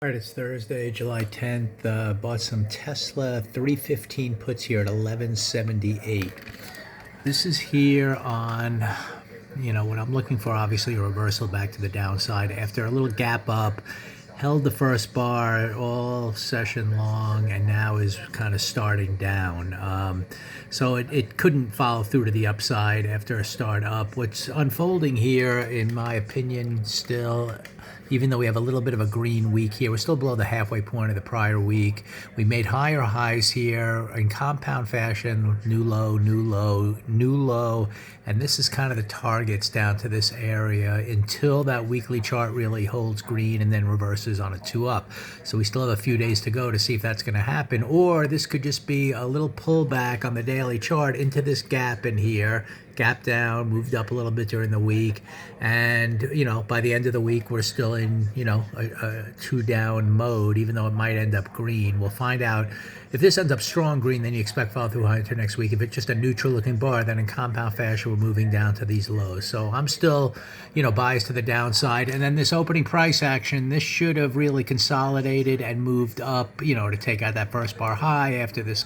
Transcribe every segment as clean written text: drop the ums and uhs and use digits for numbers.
All right, it's Thursday, July 10th. Bought some Tesla 315 puts here at 1178. This is here on, what I'm looking for, obviously a reversal back to the downside after a little gap up, held the first bar all session long, and now is kind of starting down. So it couldn't follow through to the upside after a start up. What's unfolding here, in my opinion, still, even though we have a little bit of a green week here, we're still below the halfway point of the prior week. We made higher highs here in compound fashion, new low, new low, new low, and this is kind of the targets down to this area until that weekly chart really holds green and then reverses on a 2-up. So we still have a few days to go to see if that's going to happen, or this could just be a little pullback on the daily chart into this gap in here. Gap down, moved up a little bit during the week, and by the end of the week we're still in a 2-down mode, even though it might end up green. We'll find out. If this ends up strong green, then you expect follow through high into next week. If it's just a neutral looking bar, then in compound fashion we're moving down to these lows. So I'm still biased to the downside. And then this opening price action, this should have really consolidated and moved up to take out that first bar high after this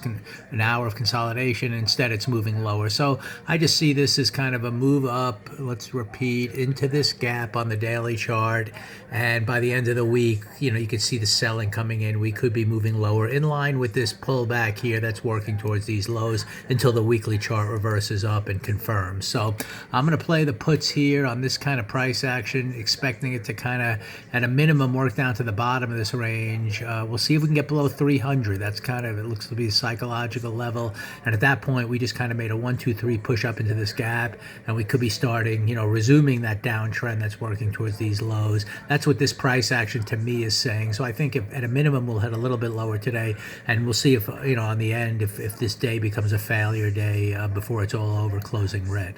an hour of consolidation. Instead it's moving lower. So I just see this as kind of a move up, let's repeat, into this gap on the daily chart, and by the end of the week you could see the selling coming in. We could be moving lower in line with this pullback here that's working towards these lows until the weekly chart reverses up and confirms. So I'm going to play the puts here on this kind of price action, expecting it to kind of at a minimum work down to the bottom of this range. We'll see if we can get below 300. That's kind of, it looks to be a psychological level, and at that point we just kind of made a 1 2 3 push up into this gap, and we could be starting resuming that downtrend that's working towards these lows. That's what this price action to me is saying. So I think if, at a minimum, we'll hit a little bit lower today, and we'll see if on the end if this day becomes a failure day before it's all over, closing red.